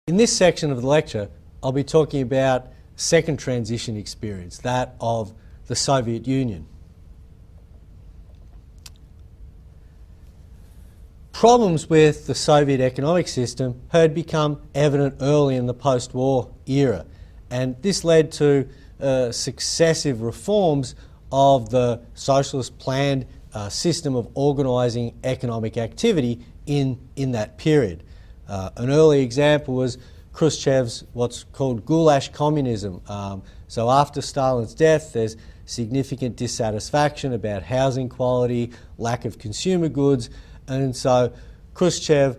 In this section of the lecture, I'll be talking about second transition experience, that of the Soviet Union. Problems with the Soviet economic system had become evident early in the post-war era, and this led to successive reforms of the socialist planned system of organising economic activity in that period. An early example was Khrushchev's what's called goulash communism. So after Stalin's death, there's significant dissatisfaction about housing quality, lack of consumer goods, and so Khrushchev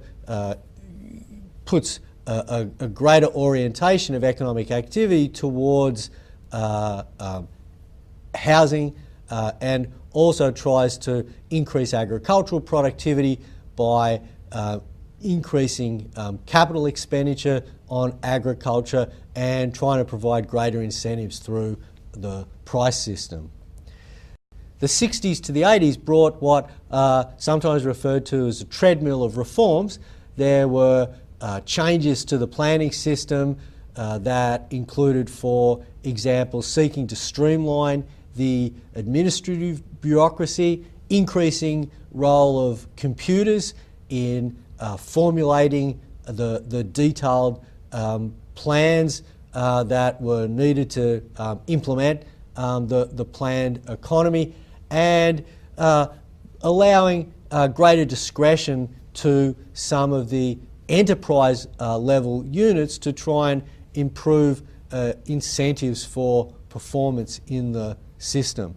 puts a greater orientation of economic activity towards housing and also tries to increase agricultural productivity by increasing capital expenditure on agriculture and trying to provide greater incentives through the price system. The 60s to the 80s brought what sometimes referred to as a treadmill of reforms. There were changes to the planning system that included, for example, seeking to streamline the administrative bureaucracy, increasing role of computers in formulating the detailed plans that were needed to implement the planned economy, and allowing greater discretion to some of the enterprise level units to try and improve incentives for performance in the system.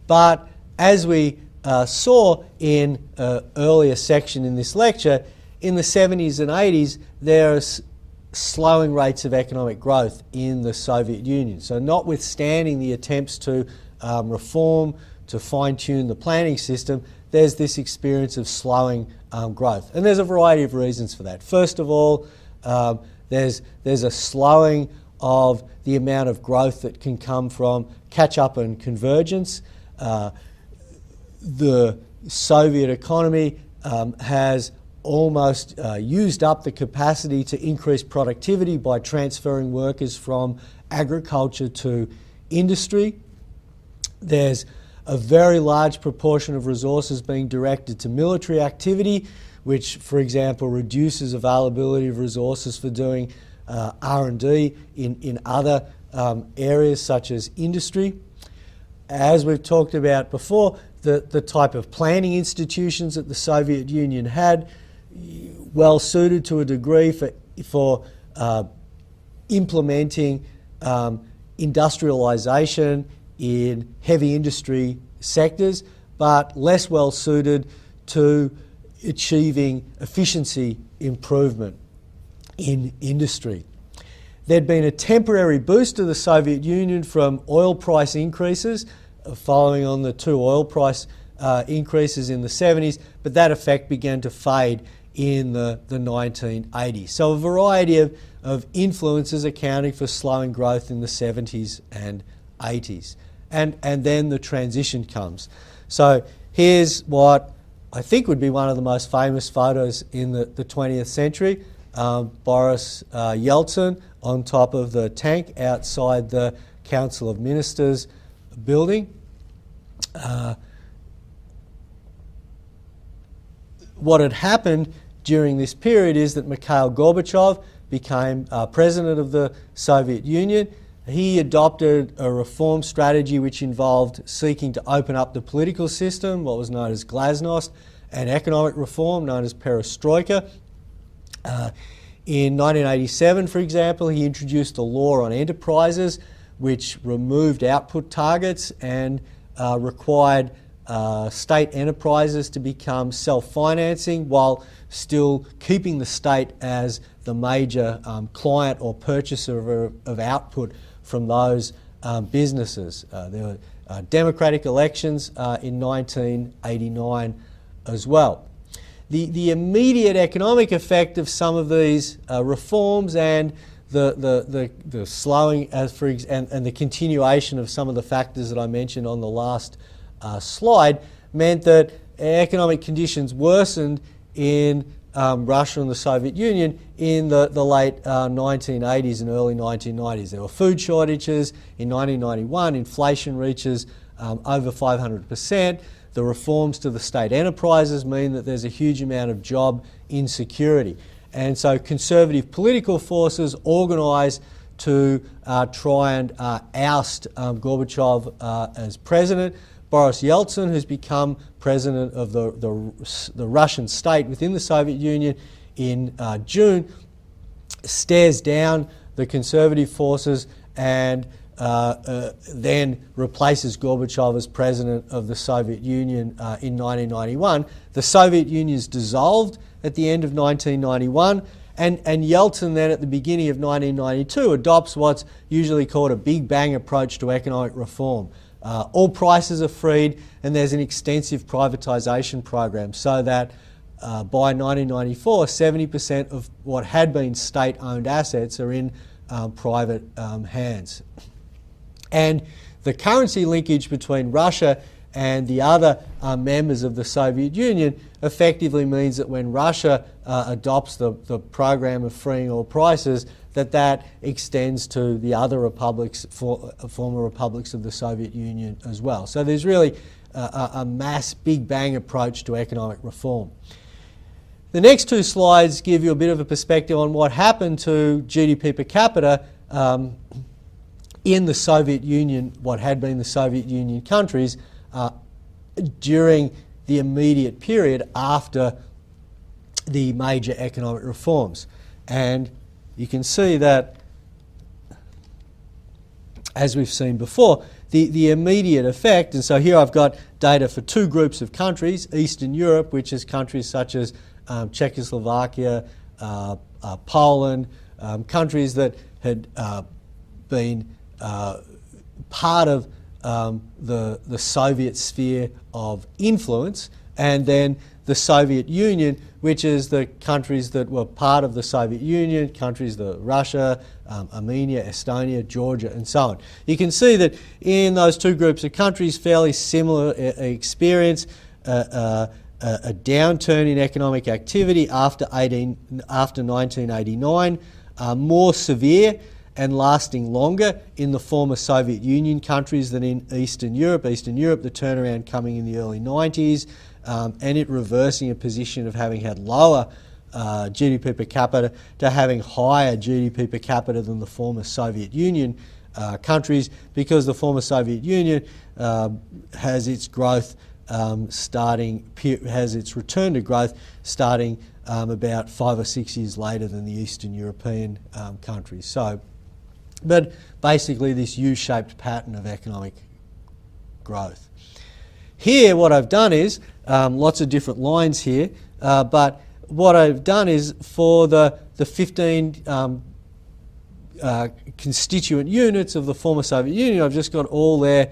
But as we saw in an earlier section in this lecture, in the 70s and 80s there are slowing rates of economic growth in the Soviet Union. So notwithstanding the attempts to reform, to fine-tune the planning system, there's this experience of slowing growth. And there's a variety of reasons for that. First of all, there's a slowing of the amount of growth that can come from catch-up and convergence. The Soviet economy has almost used up the capacity to increase productivity by transferring workers from agriculture to industry. There's a very large proportion of resources being directed to military activity, which, for example, reduces availability of resources for doing R&D in other areas such as industry. As we've talked about before, the type of planning institutions that the Soviet Union had, well suited to a degree for implementing industrialisation in heavy industry sectors, but less well suited to achieving efficiency improvement in industry. There'd been a temporary boost to the Soviet Union from oil price increases following on the two oil price increases in the 70s, but that effect began to fade in the 1980s. So a variety of influences accounting for slowing growth in the 70s and 80s. And then the transition comes. So here's what I think would be one of the most famous photos in the 20th century. Boris Yeltsin on top of the tank outside the Council of Ministers building. What had happened during this period is that Mikhail Gorbachev became president of the Soviet Union. He adopted a reform strategy which involved seeking to open up the political system, what was known as glasnost, and economic reform known as perestroika. In 1987, for example, he introduced a law on enterprises which removed output targets and required state enterprises to become self-financing while still keeping the state as the major client or purchaser of output from those businesses. There were democratic elections in 1989 as well. The immediate economic effect of some of these reforms and the slowing and the continuation of some of the factors that I mentioned on the last slide meant that economic conditions worsened in Russia and the Soviet Union in the late 1980s and early 1990s. There were food shortages. In 1991, inflation reaches over 500%. The reforms to the state enterprises mean that there's a huge amount of job insecurity. And so conservative political forces organise to try and oust Gorbachev as president. Boris Yeltsin, who's become president of the Russian state within the Soviet Union in June, stares down the conservative forces and then replaces Gorbachev as president of the Soviet Union in 1991. The Soviet Union is dissolved at the end of 1991, and Yeltsin then at the beginning of 1992 adopts what's usually called a Big Bang approach to economic reform. All prices are freed, and there's an extensive privatisation program so that by 1994, 70% of what had been state-owned assets are in private hands. And the currency linkage between Russia and the other members of the Soviet Union effectively means that when Russia adopts the program of freeing all prices, that extends to the other republics, former republics of the Soviet Union as well. So there's really a mass Big Bang approach to economic reform. The next two slides give you a bit of a perspective on what happened to GDP per capita in the Soviet Union, what had been the Soviet Union countries, during the immediate period after the major economic reforms. And you can see that, as we've seen before, the immediate effect, and so here I've got data for two groups of countries, Eastern Europe, which is countries such as Czechoslovakia, Poland, countries that had been part of the Soviet sphere of influence, and then the Soviet Union, which is the countries that were part of the Soviet Union, countries like Russia, Armenia, Estonia, Georgia, and so on. You can see that in those two groups of countries, fairly similar experience, a downturn in economic activity after 1989, more severe and lasting longer in the former Soviet Union countries than in Eastern Europe. Eastern Europe, the turnaround coming in the early 90s, and it reversing a position of having had lower GDP per capita to having higher GDP per capita than the former Soviet Union countries, because the former Soviet Union has its growth has its return to growth starting about 5 or 6 years later than the Eastern European countries. So, but basically this U-shaped pattern of economic growth. Here what I've done is, lots of different lines here, but what I've done is for the 15 constituent units of the former Soviet Union, I've just got all their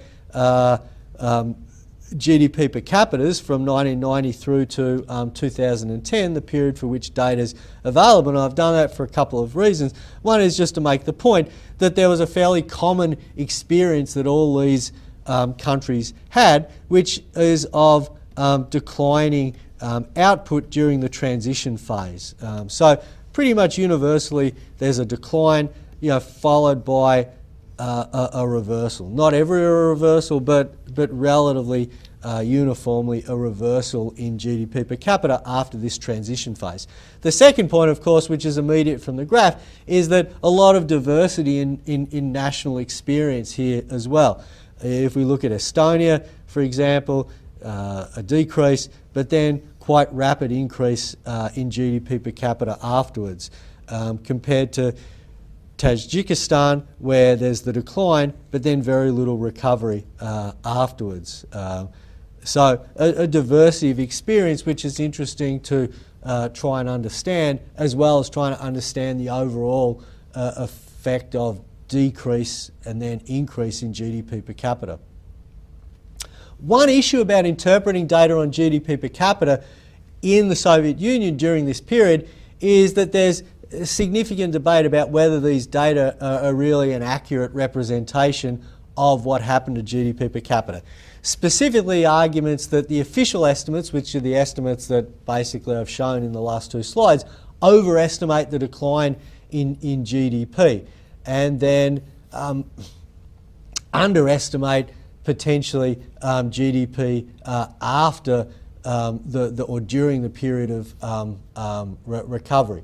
GDP per capitas from 1990 through to 2010, the period for which data is available. And I've done that for a couple of reasons. One is just to make the point that there was a fairly common experience that all these countries had, which is of declining output during the transition phase. So pretty much universally there's a decline, followed by a reversal. Not every reversal, but relatively uniformly a reversal in GDP per capita after this transition phase. The second point, of course, which is immediate from the graph, is that a lot of diversity in national experience here as well. If we look at Estonia, for example, a decrease, but then quite rapid increase in GDP per capita afterwards, compared to Tajikistan, where there's the decline, but then very little recovery afterwards. So a diversity of experience, which is interesting to try and understand, as well as trying to understand the overall effect of decrease and then increase in GDP per capita. One issue about interpreting data on GDP per capita in the Soviet Union during this period is that there's a significant debate about whether these data are really an accurate representation of what happened to GDP per capita. specifically arguments that the official estimates, which are the estimates that basically I've shown in the last two slides, overestimate the decline in GDP, and then underestimate potentially GDP after or during the period of recovery.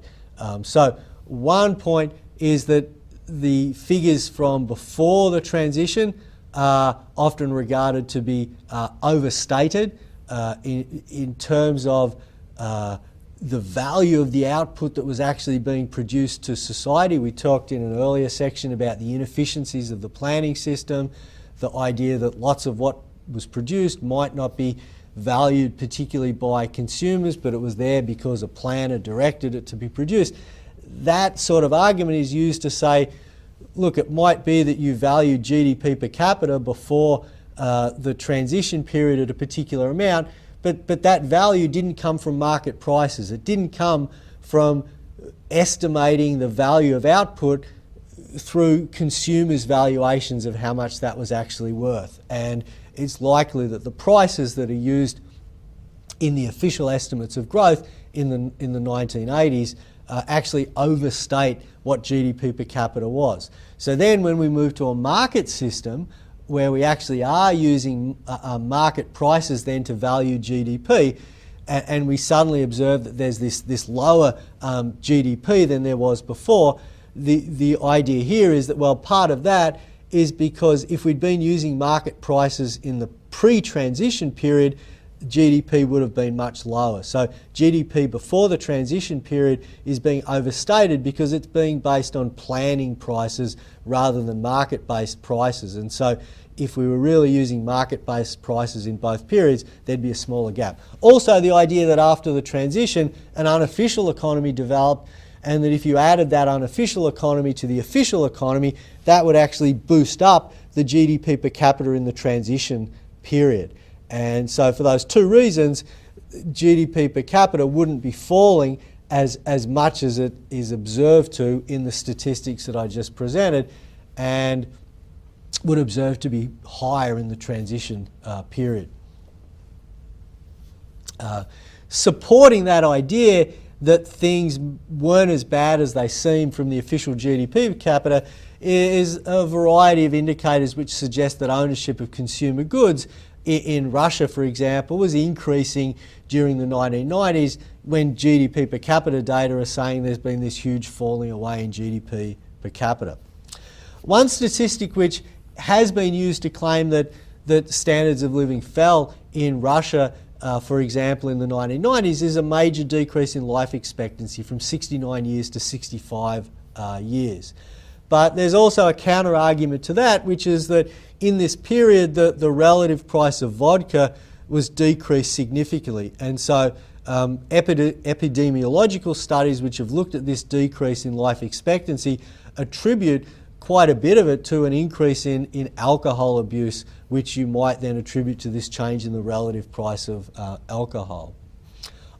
So one point is that the figures from before the transition are often regarded to be overstated in terms of the value of the output that was actually being produced to society. We talked in an earlier section about the inefficiencies of the planning system, the idea that lots of what was produced might not be valued particularly by consumers, but it was there because a planner directed it to be produced. That sort of argument is used to say, look, it might be that you value GDP per capita before the transition period at a particular amount, but that value didn't come from market prices. It didn't come from estimating the value of output through consumers' valuations of how much that was actually worth. And it's likely that the prices that are used in the official estimates of growth in the 1980s actually overstate what GDP per capita was. So then when we move to a market system where we actually are using market prices then to value GDP, and we suddenly observe that there's this lower GDP than there was before, the idea here is that, well, part of that is because if we'd been using market prices in the pre-transition period, GDP would have been much lower. So GDP before the transition period is being overstated because it's being based on planning prices rather than market-based prices. And so if we were really using market-based prices in both periods, there'd be a smaller gap. Also, the idea that after the transition, an unofficial economy developed, and that if you added that unofficial economy to the official economy, that would actually boost up the GDP per capita in the transition period. And so for those two reasons, GDP per capita wouldn't be falling as much as it is observed to in the statistics that I just presented, and would observe to be higher in the transition period. Supporting that idea that things weren't as bad as they seem from the official GDP per capita is a variety of indicators which suggest that ownership of consumer goods in Russia, for example, was increasing during the 1990s when GDP per capita data are saying there's been this huge falling away in GDP per capita. One statistic which has been used to claim that standards of living fell in Russia, for example, in the 1990s, is a major decrease in life expectancy from 69 years to 65 years. But there's also a counter-argument to that, which is that in this period, the relative price of vodka was decreased significantly. And so epidemiological studies which have looked at this decrease in life expectancy attribute quite a bit of it to an increase in alcohol abuse, which you might then attribute to this change in the relative price of alcohol.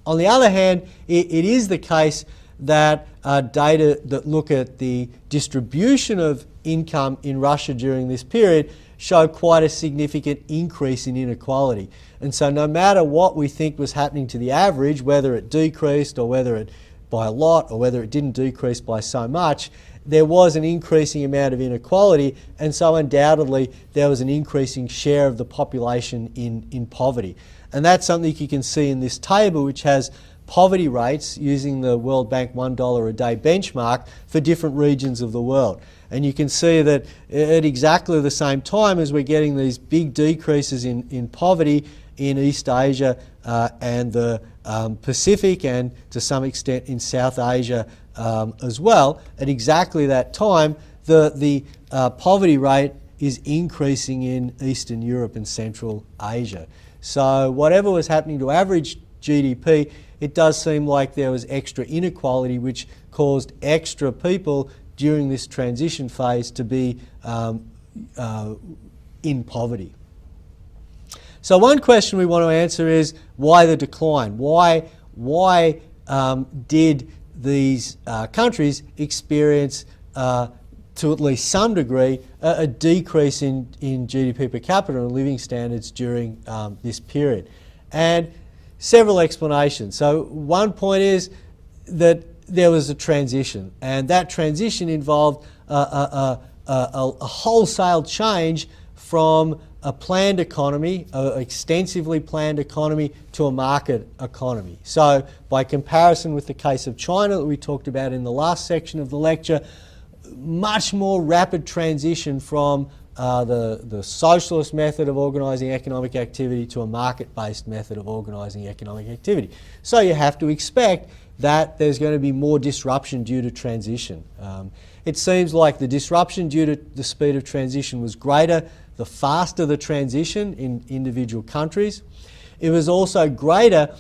On the other hand, it is the case that data that look at the distribution of income in Russia during this period show quite a significant increase in inequality. And so no matter what we think was happening to the average, whether it decreased or whether it by a lot or whether it didn't decrease by so much, there was an increasing amount of inequality, and so undoubtedly there was an increasing share of the population in poverty. And that's something you can see in this table, which has poverty rates using the World Bank $1 a day benchmark for different regions of the world. And you can see that at exactly the same time as we're getting these big decreases in poverty in East Asia and the Pacific, and to some extent in South Asia as well, at exactly that time the poverty rate is increasing in Eastern Europe and Central Asia. So whatever was happening to average GDP, it does seem like there was extra inequality which caused extra people during this transition phase to be in poverty. So one question we want to answer is why the decline? Why did these countries experience to at least some degree, a decrease in GDP per capita and living standards during this period. And several explanations. So one point is that there was a transition, and that transition involved a wholesale change from a planned economy, an extensively planned economy, to a market economy. So by comparison with the case of China that we talked about in the last section of the lecture, much more rapid transition from the socialist method of organising economic activity to a market-based method of organising economic activity. So you have to expect that there's going to be more disruption due to transition. It seems like the disruption due to the speed of transition was greater the faster the transition in individual countries. It was also greater,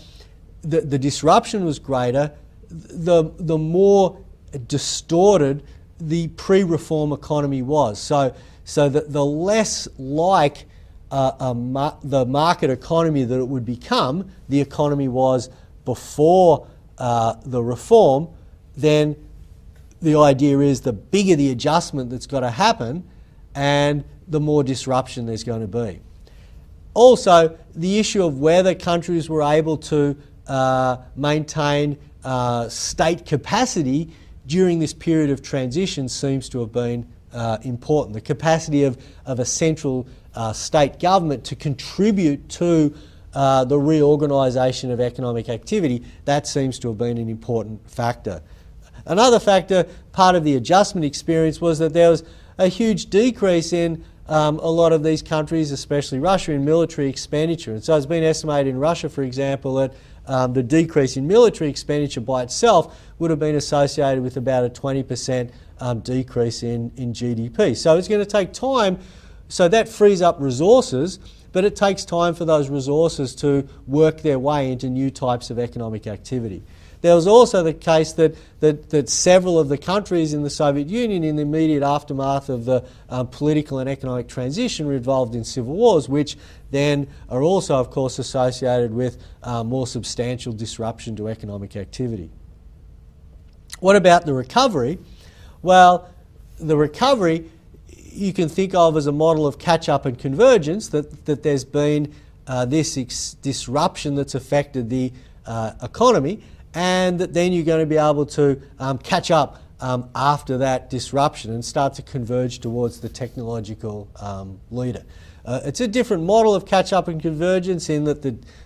the disruption was greater, the more distorted the pre-reform economy was. So that the less like the market economy that it would become, the economy was before the reform, then the idea is the bigger the adjustment that's got to happen and the more disruption there's going to be. Also, the issue of whether countries were able to maintain state capacity during this period of transition seems to have been important. The capacity of a central state government to contribute to the reorganisation of economic activity, that seems to have been an important factor. Another factor, part of the adjustment experience, was that there was a huge decrease in a lot of these countries, especially Russia, in military expenditure. And so it's been estimated in Russia, for example, that the decrease in military expenditure by itself would have been associated with about a 20% decrease in GDP. So it's going to take time, so that frees up resources, but it takes time for those resources to work their way into new types of economic activity. There was also the case that several of the countries in the Soviet Union in the immediate aftermath of the political and economic transition were involved in civil wars, which then are also, of course, associated with more substantial disruption to economic activity. What about the recovery? Well, the recovery you can think of as a model of catch-up and convergence, that there's been this disruption that's affected the economy, and that then you're going to be able to catch up after that disruption and start to converge towards the technological leader. It's a different model of catch-up and convergence in that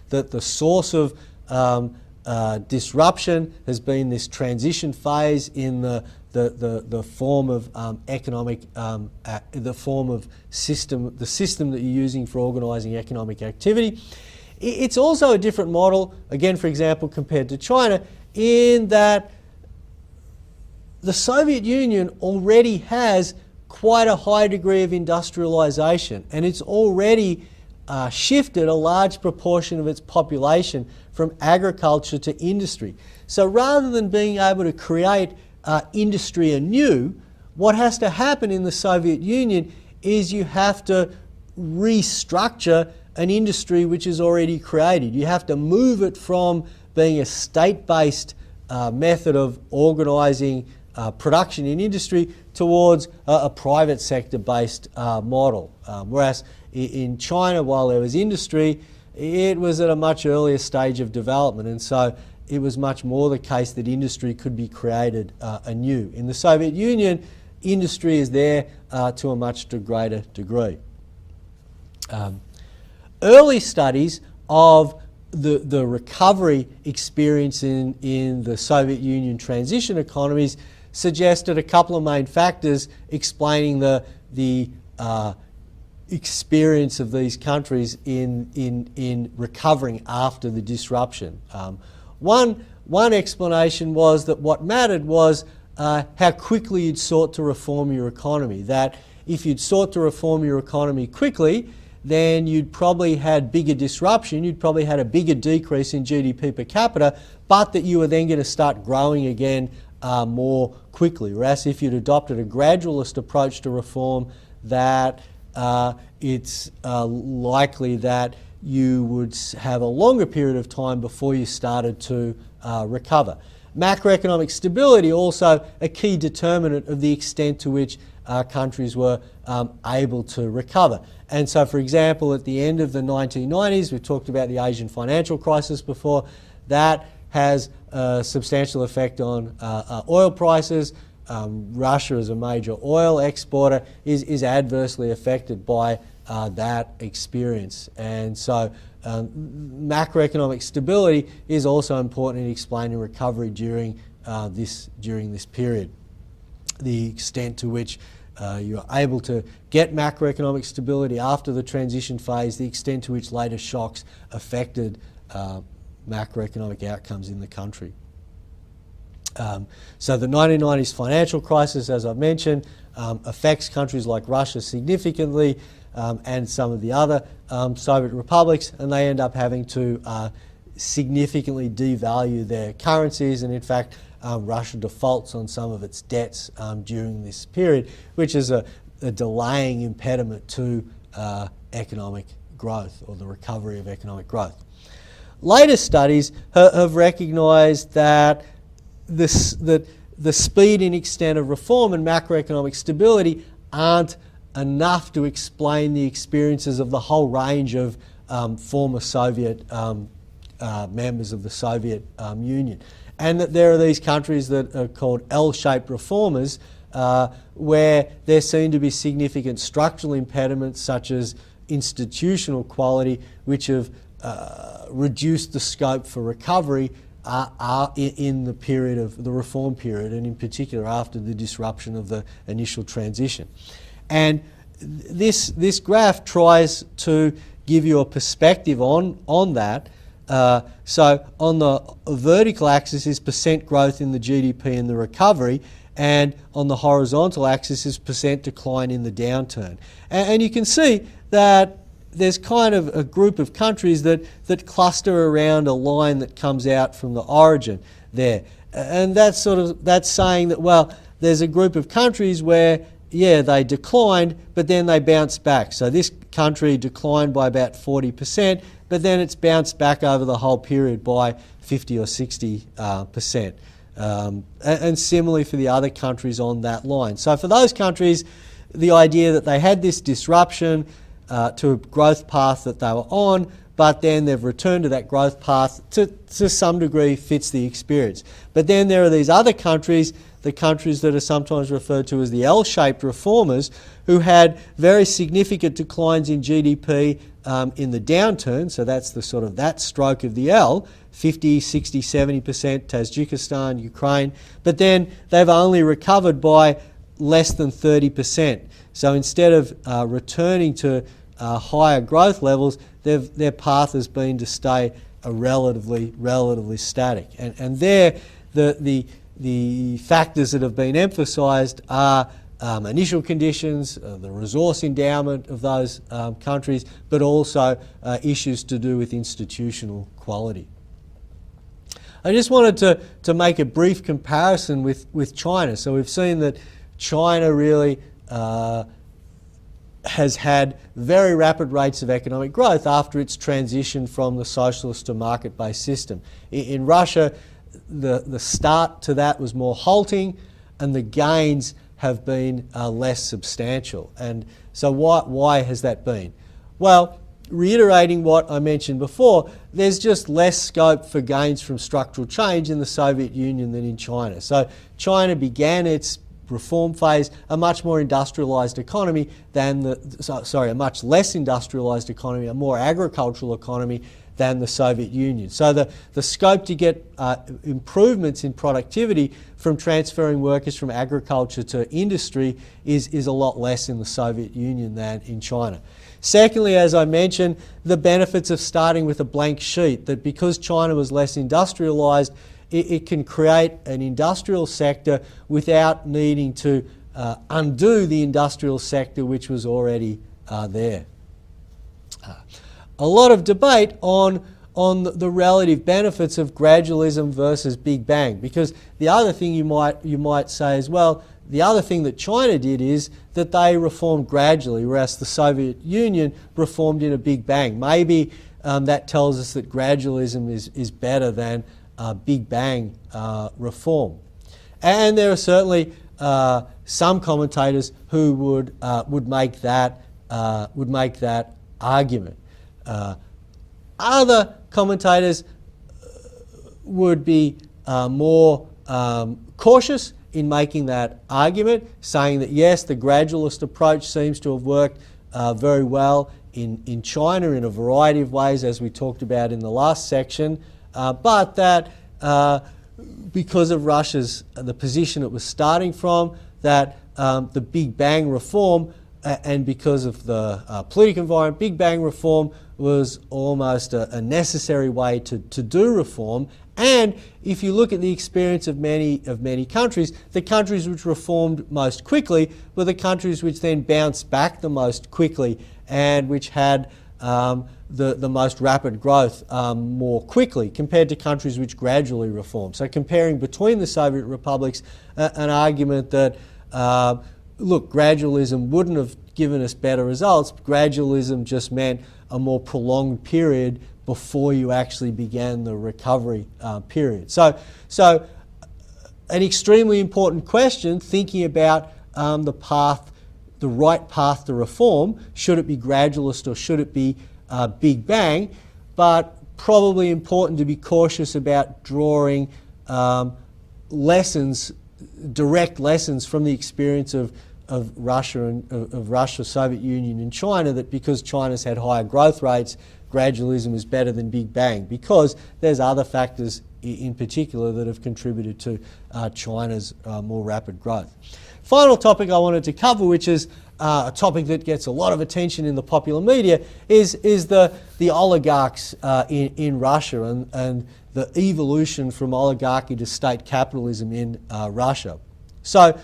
the source of disruption has been this transition phase in the form of economic, the form of system, the system that you're using for organising economic activity. It's also a different model, again, for example, compared to China, in that the Soviet Union already has quite a high degree of industrialisation, and it's already shifted a large proportion of its population from agriculture to industry. So rather than being able to create industry anew, what has to happen in the Soviet Union is you have to restructure an industry which is already created. You have to move it from being a state-based method of organising production in industry towards a private sector-based model. Whereas in China, while there was industry, it was at a much earlier stage of development, and so it was much more the case that industry could be created anew. In the Soviet Union, industry is there to a much greater degree. Early studies of the recovery experience in the Soviet Union transition economies suggested a couple of main factors explaining the experience of these countries in recovering after the disruption. One explanation was that what mattered was how quickly you'd sought to reform your economy. That if you'd sought to reform your economy quickly, then you'd probably had bigger disruption, you'd probably had a bigger decrease in GDP per capita, but that you were then going to start growing again more quickly. Whereas if you'd adopted a gradualist approach to reform, that it's likely that you would have a longer period of time before you started to recover. Macroeconomic stability, also a key determinant of the extent to which countries were able to recover. And so, for example, at the end of the 1990s, we talked about the Asian financial crisis before, that has a substantial effect on oil prices. Russia, as a major oil exporter, is adversely affected by that experience. And so macroeconomic stability is also important in explaining recovery during this period. The extent to which you're able to get macroeconomic stability after the transition phase, the extent to which later shocks affected macroeconomic outcomes in the country. So the 1990s financial crisis, as I've mentioned, affects countries like Russia significantly, and some of the other Soviet republics, and they end up having to significantly devalue their currencies, and in fact Russia defaults on some of its debts during this period, which is a delaying impediment to economic growth or the recovery of economic growth. Later studies have recognised that the speed and extent of reform and macroeconomic stability aren't enough to explain the experiences of the whole range of former Soviet members of the Soviet Union. And that there are these countries that are called L-shaped reformers, where there seem to be significant structural impediments such as institutional quality, which have reduced the scope for recovery in the period of the reform period, and in particular after the disruption of the initial transition. And this graph tries to give you a perspective on that. So on the vertical axis is percent growth in the GDP in the recovery, and on the horizontal axis is percent decline in the downturn. And you can see that there's kind of a group of countries that cluster around a line that comes out from the origin there. And that's saying that, well, there's a group of countries where, yeah, they declined, but then they bounced back. So this country declined by about 40%, but then it's bounced back over the whole period by 50 or 60%. And similarly for the other countries on that line. So for those countries, the idea that they had this disruption to a growth path that they were on, but then they've returned to that growth path to some degree fits the experience. But then there are these other countries, the countries that are sometimes referred to as the L-shaped reformers, who had very significant declines in GDP in the downturn, so that's that stroke of the L, 50, 60, 70%, Tajikistan, Ukraine, but then they've only recovered by less than 30%. So instead of returning to higher growth levels, their path has been to stay relatively static. And there, the factors that have been emphasised are initial conditions, the resource endowment of those countries, but also issues to do with institutional quality. I just wanted to make a brief comparison with China. So we've seen that China really has had very rapid rates of economic growth after its transition from the socialist to market-based system. In Russia, the start to that was more halting, and the gains have been less substantial. And so why has that been? Well, reiterating what I mentioned before, there's just less scope for gains from structural change in the Soviet Union than in China. So China began its reform phase a much more industrialised economy than a much less industrialised economy, a more agricultural economy than the Soviet Union. So the scope to get improvements in productivity from transferring workers from agriculture to industry is a lot less in the Soviet Union than in China. Secondly, as I mentioned, the benefits of starting with a blank sheet, that because China was less industrialised, it can create an industrial sector without needing to undo the industrial sector which was already there. A lot of debate on the relative benefits of gradualism versus Big Bang, because the other thing you might say as well, the other thing that China did is that they reformed gradually, whereas the Soviet Union reformed in a Big Bang. Maybe that tells us that gradualism is better than Big Bang reform. And there are certainly some commentators who would make that argument. Other commentators would be more cautious in making that argument, saying that yes, the gradualist approach seems to have worked very well in China in a variety of ways, as we talked about in the last section, but that because of Russia's the position it was starting from, that the Big Bang reform and because of the political environment, Big Bang reform was almost a necessary way to do reform. And if you look at the experience of many countries, the countries which reformed most quickly were the countries which then bounced back the most quickly and which had the most rapid growth more quickly compared to countries which gradually reformed. So comparing between the Soviet republics, an argument that look, gradualism wouldn't have given us better results. Gradualism just meant a more prolonged period before you actually began the recovery period. So an extremely important question, thinking about the right path to reform. Should it be gradualist or should it be Big Bang? But probably important to be cautious about drawing direct lessons from the experience of Russia and of Russia, Soviet Union and China, that because China's had higher growth rates, gradualism is better than Big Bang, because there's other factors in particular that have contributed to China's more rapid growth. Final topic I wanted to cover, which is a topic that gets a lot of attention in the popular media, is the oligarchs in Russia and the evolution from oligarchy to state capitalism in Russia. So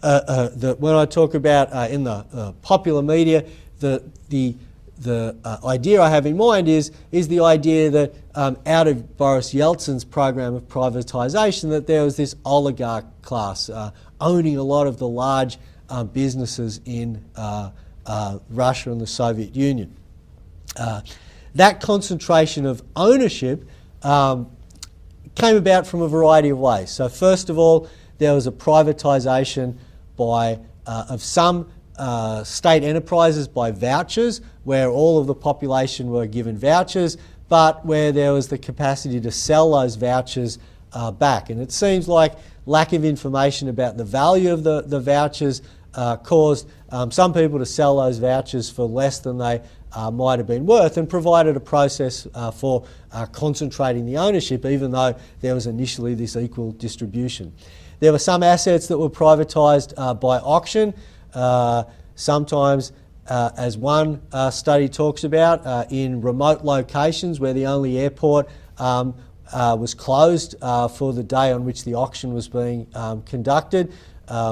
when I talk about in the popular media, the idea I have in mind is the idea that out of Boris Yeltsin's program of privatization, that there was this oligarch class owning a lot of the large businesses in Russia and the Soviet Union. That concentration of ownership came about from a variety of ways. So first of all, there was a privatisation of some state enterprises by vouchers, where all of the population were given vouchers, but where there was the capacity to sell those vouchers back. And it seems like lack of information about the value of the vouchers caused some people to sell those vouchers for less than they might have been worth, and provided a process for concentrating the ownership, even though there was initially this equal distribution. There were some assets that were privatised by auction, sometimes, as one study talks about, in remote locations where the only airport was closed for the day on which the auction was being conducted,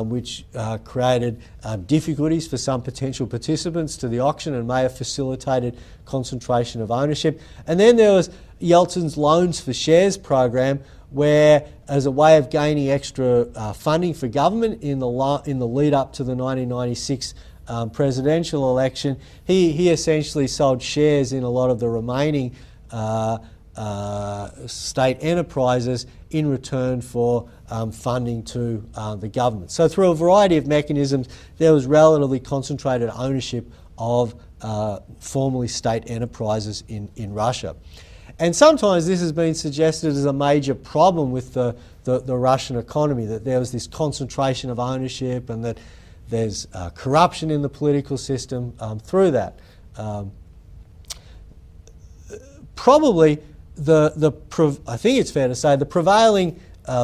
which created difficulties for some potential participants to the auction and may have facilitated concentration of ownership. And then there was Yeltsin's Loans for Shares program, where, as a way of gaining extra funding for government in the lead up to the 1996 presidential election, he essentially sold shares in a lot of the remaining state enterprises in return for funding to the government. So through a variety of mechanisms, there was relatively concentrated ownership of formerly state enterprises in Russia. And sometimes this has been suggested as a major problem with the Russian economy, that there was this concentration of ownership and that there's corruption in the political system through that. Probably I think it's fair to say the prevailing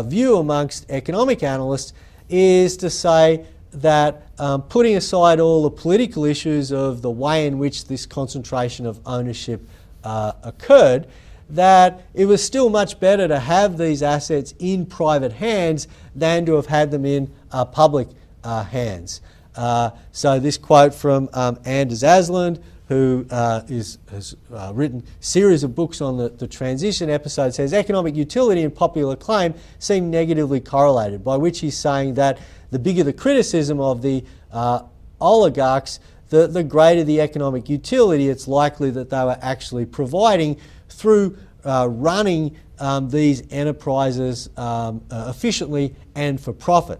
view amongst economic analysts is to say that putting aside all the political issues of the way in which this concentration of ownership occurred, that it was still much better to have these assets in private hands than to have had them in public hands. So this quote from Anders Aslund, who has written a series of books on the transition episode, says economic utility and popular claim seem negatively correlated, by which he's saying that the bigger the criticism of the oligarchs, the greater the economic utility it's likely that they were actually providing through running these enterprises efficiently and for profit.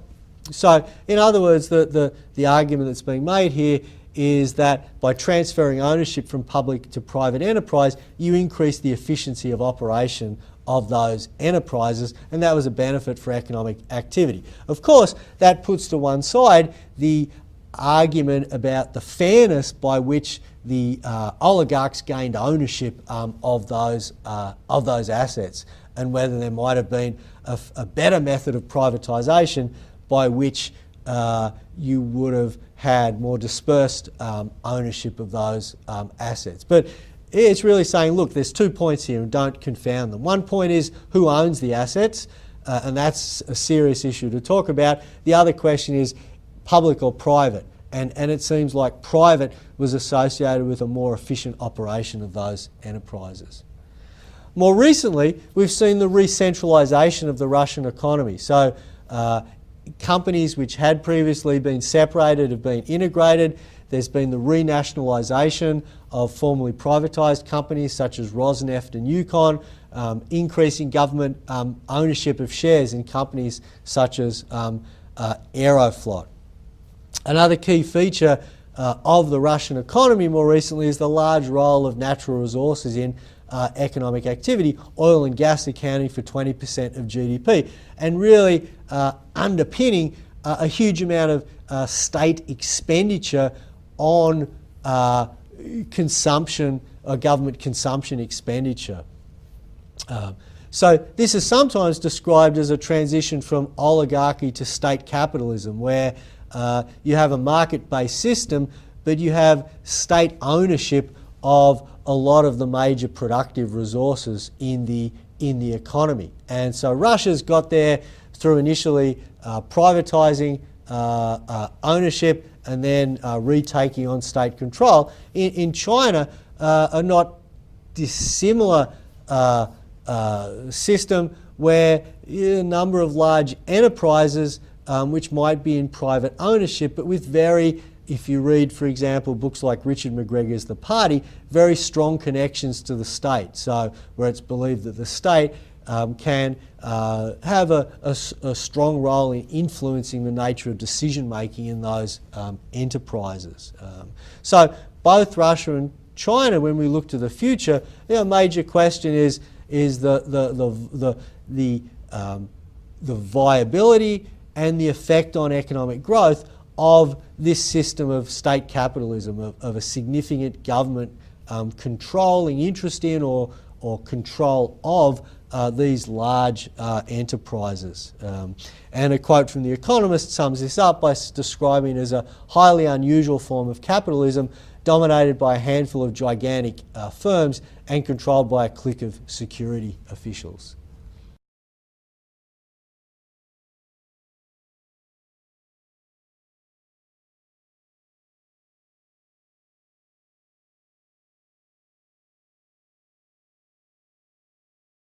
So, in other words, the argument that's being made here is that by transferring ownership from public to private enterprise, you increase the efficiency of operation of those enterprises, and that was a benefit for economic activity. Of course, that puts to one side the argument about the fairness by which the oligarchs gained ownership of those assets, and whether there might have been a better method of privatisation by which you would have had more dispersed ownership of those assets. But it's really saying, look, there's 2 points here and don't confound them. One point is who owns the assets, and that's a serious issue to talk about. The other question is public or private, and it seems like private was associated with a more efficient operation of those enterprises. More recently, we've seen the re-centralisation of the Russian economy. So companies which had previously been separated have been integrated. There's been the renationalisation of formerly privatised companies such as Rosneft and Yukon, increasing government ownership of shares in companies such as Aeroflot. Another key feature of the Russian economy more recently is the large role of natural resources in economic activity, oil and gas accounting for 20% of GDP, and really underpinning a huge amount of state expenditure on consumption, government consumption expenditure. So this is sometimes described as a transition from oligarchy to state capitalism, where you have a market-based system, but you have state ownership of a lot of the major productive resources in the economy. And so Russia's got there through initially privatising ownership and then retaking on state control. In China, a not dissimilar system where a number of large enterprises which might be in private ownership, but with very, if you read, for example, books like Richard McGregor's The Party, very strong connections to the state. So where it's believed that the state can have a strong role in influencing the nature of decision making in those enterprises. So both Russia and China, when we look to the future, a major question is the viability and the effect on economic growth of this system of state capitalism, of a significant government controlling interest in or control of these large enterprises. And a quote from The Economist sums this up by describing it as a highly unusual form of capitalism dominated by a handful of gigantic firms and controlled by a clique of security officials.